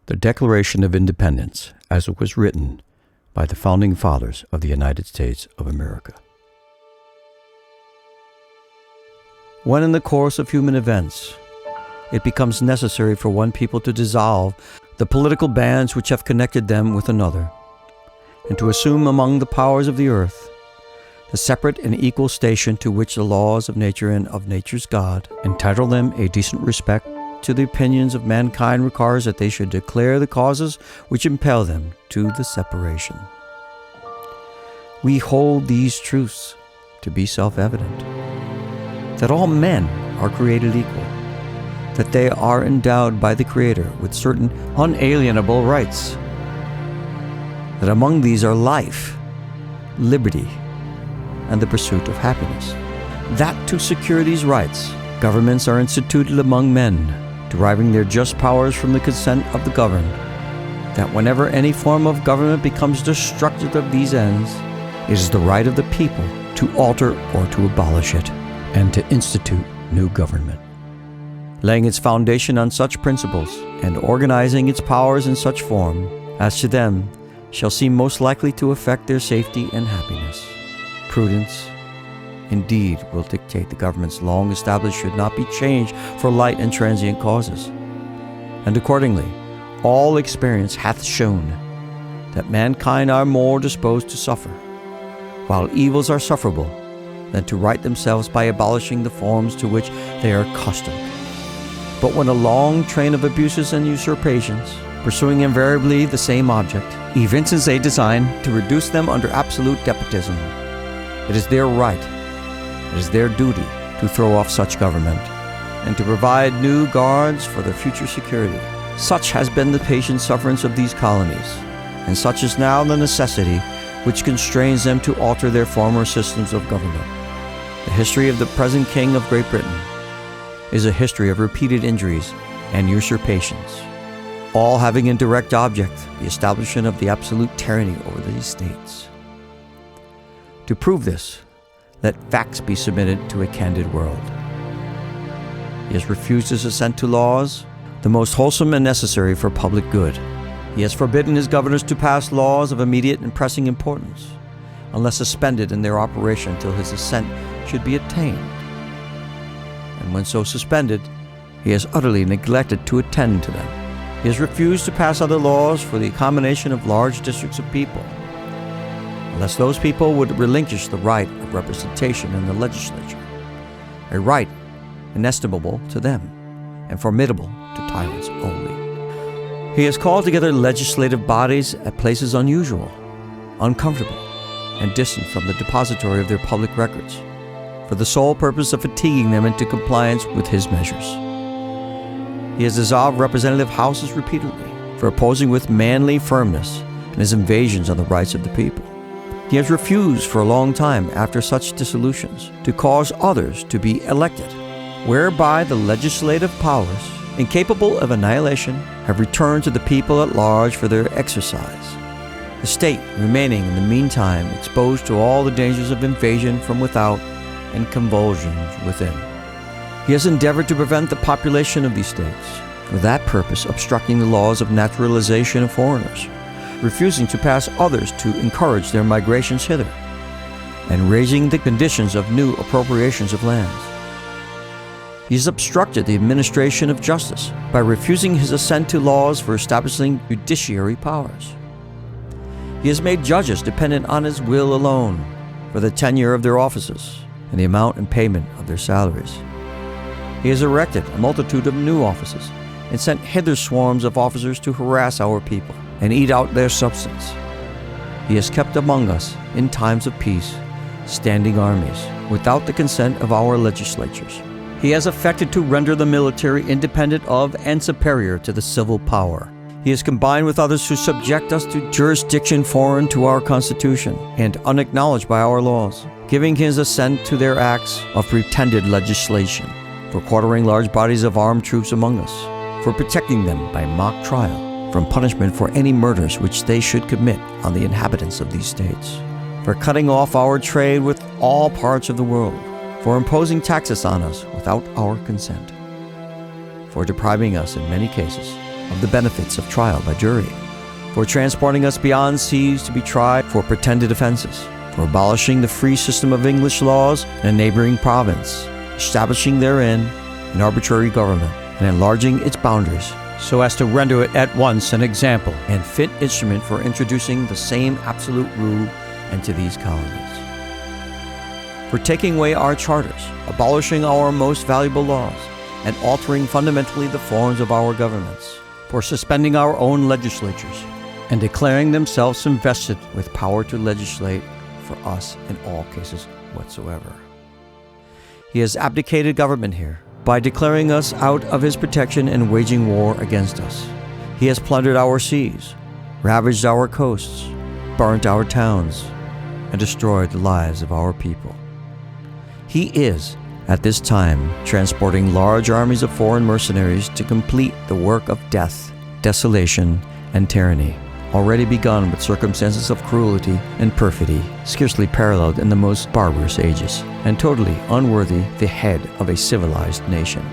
The Declaration of Independence, as it was written by the Founding Fathers of the United States of America. When in the course of human events, it becomes necessary for one people to dissolve the political bands which have connected them with another, and to assume among the powers of the earth the separate and equal station to which the laws of nature and of nature's God entitle them, a decent respect to the opinions of mankind requires that they should declare the causes which impel them to the separation. We hold these truths to be self-evident, that all men are created equal, that they are endowed by the Creator with certain unalienable rights, that among these are life, liberty, and the pursuit of happiness, that to secure these rights, governments are instituted among men, deriving their just powers from the consent of the governed, that whenever any form of government becomes destructive of these ends, it is the right of the people to alter or to abolish it, and to institute new government, laying its foundation on such principles and organizing its powers in such form as to them shall seem most likely to affect their safety and happiness. Prudence, indeed, will dictate the governments long established should not be changed for light and transient causes. And accordingly, all experience hath shown that mankind are more disposed to suffer, while evils are sufferable, than to right themselves by abolishing the forms to which they are accustomed. But when a long train of abuses and usurpations, pursuing invariably the same object, evinces a design to reduce them under absolute despotism, it is their right, it is their duty to throw off such government and to provide new guards for their future security. Such has been the patient sufferance of these colonies, and such is now the necessity which constrains them to alter their former systems of government. The history of the present King of Great Britain is a history of repeated injuries and usurpations, all having in direct object the establishment of the absolute tyranny over these states. To prove this, let facts be submitted to a candid world. He has refused his assent to laws, the most wholesome and necessary for public good. He has forbidden his governors to pass laws of immediate and pressing importance, unless suspended in their operation till his assent should be obtained. And when so suspended, he has utterly neglected to attend to them. He has refused to pass other laws for the accommodation of large districts of people, unless those people would relinquish the right of representation in the legislature, a right inestimable to them and formidable to tyrants only. He has called together legislative bodies at places unusual, uncomfortable, and distant from the depository of their public records, for the sole purpose of fatiguing them into compliance with his measures. He has dissolved representative houses repeatedly for opposing with manly firmness and his invasions on the rights of the people. He has refused for a long time after such dissolutions to cause others to be elected, whereby the legislative powers, incapable of annihilation, have returned to the people at large for their exercise, the state remaining in the meantime exposed to all the dangers of invasion from without and convulsions within. He has endeavored to prevent the population of these states, for that purpose obstructing the laws of naturalization of foreigners, refusing to pass others to encourage their migrations hither, and raising the conditions of new appropriations of lands. He has obstructed the administration of justice by refusing his assent to laws for establishing judiciary powers. He has made judges dependent on his will alone for the tenure of their offices and the amount and payment of their salaries. He has erected a multitude of new offices and sent hither swarms of officers to harass our people and eat out their substance. He has kept among us, in times of peace, standing armies without the consent of our legislatures. He has affected to render the military independent of and superior to the civil power. He has combined with others to subject us to jurisdiction foreign to our Constitution and unacknowledged by our laws, giving his assent to their acts of pretended legislation, for quartering large bodies of armed troops among us, for protecting them by mock trial from punishment for any murders which they should commit on the inhabitants of these states, for cutting off our trade with all parts of the world, for imposing taxes on us without our consent, for depriving us in many cases of the benefits of trial by jury, for transporting us beyond seas to be tried for pretended offenses, for abolishing the free system of English laws in a neighboring province, establishing therein an arbitrary government, and enlarging its boundaries so as to render it at once an example and fit instrument for introducing the same absolute rule into these colonies. For taking away our charters, abolishing our most valuable laws, and altering fundamentally the forms of our governments, for suspending our own legislatures, and declaring themselves invested with power to legislate for us in all cases whatsoever. He has abdicated government here by declaring us out of his protection and waging war against us. He has plundered our seas, ravaged our coasts, burnt our towns, and destroyed the lives of our people. He is, at this time, transporting large armies of foreign mercenaries to complete the work of death, desolation, and tyranny, already begun with circumstances of cruelty and perfidy scarcely paralleled in the most barbarous ages, and totally unworthy the head of a civilized nation.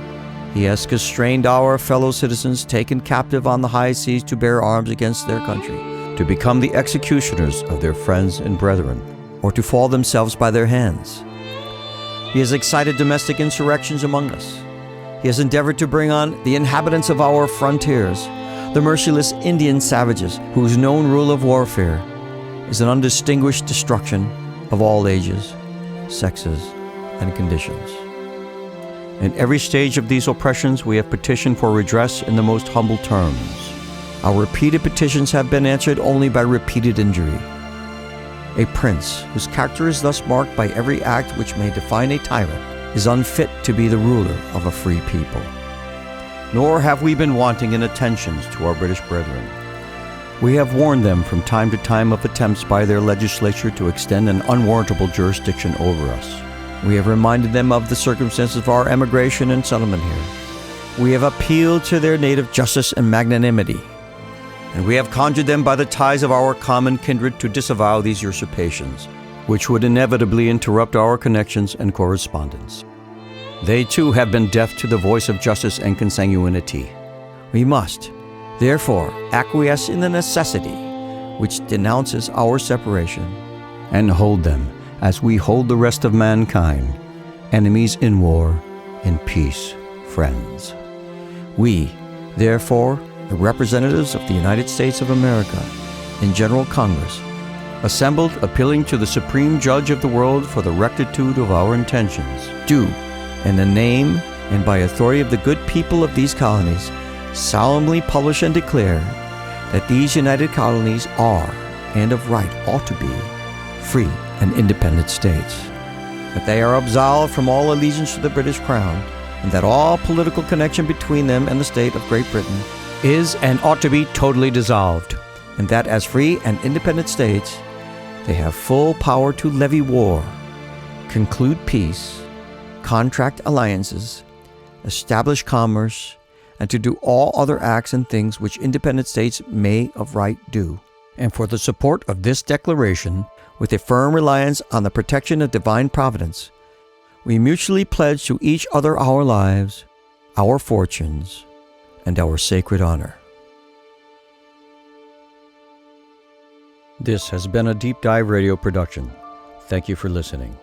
He has constrained our fellow citizens taken captive on the high seas to bear arms against their country, to become the executioners of their friends and brethren, or to fall themselves by their hands. He has excited domestic insurrections among us. He has endeavored to bring on the inhabitants of our frontiers, the merciless Indian savages whose known rule of warfare is an undistinguished destruction of all ages, sexes, and conditions. In every stage of these oppressions, we have petitioned for redress in the most humble terms. Our repeated petitions have been answered only by repeated injury. A prince, whose character is thus marked by every act which may define a tyrant, is unfit to be the ruler of a free people. Nor have we been wanting in attentions to our British brethren. We have warned them from time to time of attempts by their legislature to extend an unwarrantable jurisdiction over us. We have reminded them of the circumstances of our emigration and settlement here. We have appealed to their native justice and magnanimity, and we have conjured them by the ties of our common kindred to disavow these usurpations, which would inevitably interrupt our connections and correspondence. They too have been deaf to the voice of justice and consanguinity. We must, therefore, acquiesce in the necessity which denounces our separation, and hold them as we hold the rest of mankind, enemies in war, in peace, friends. We, therefore, the representatives of the United States of America, in General Congress, assembled appealing to the Supreme Judge of the world for the rectitude of our intentions, do, in the name and by authority of the good people of these colonies, solemnly publish and declare that these united colonies are, and of right ought to be, free and independent states, that they are absolved from all allegiance to the British Crown, and that all political connection between them and the state of Great Britain is and ought to be totally dissolved, and that as free and independent states, they have full power to levy war, conclude peace, contract alliances, establish commerce, and to do all other acts and things which independent states may of right do. And for the support of this declaration, with a firm reliance on the protection of divine providence, we mutually pledge to each other our lives, our fortunes, and our sacred honor. This has been a Deep Dive Radio production. Thank you for listening.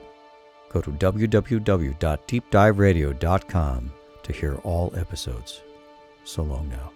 Go to www.deepdiveradio.com to hear all episodes. So long now.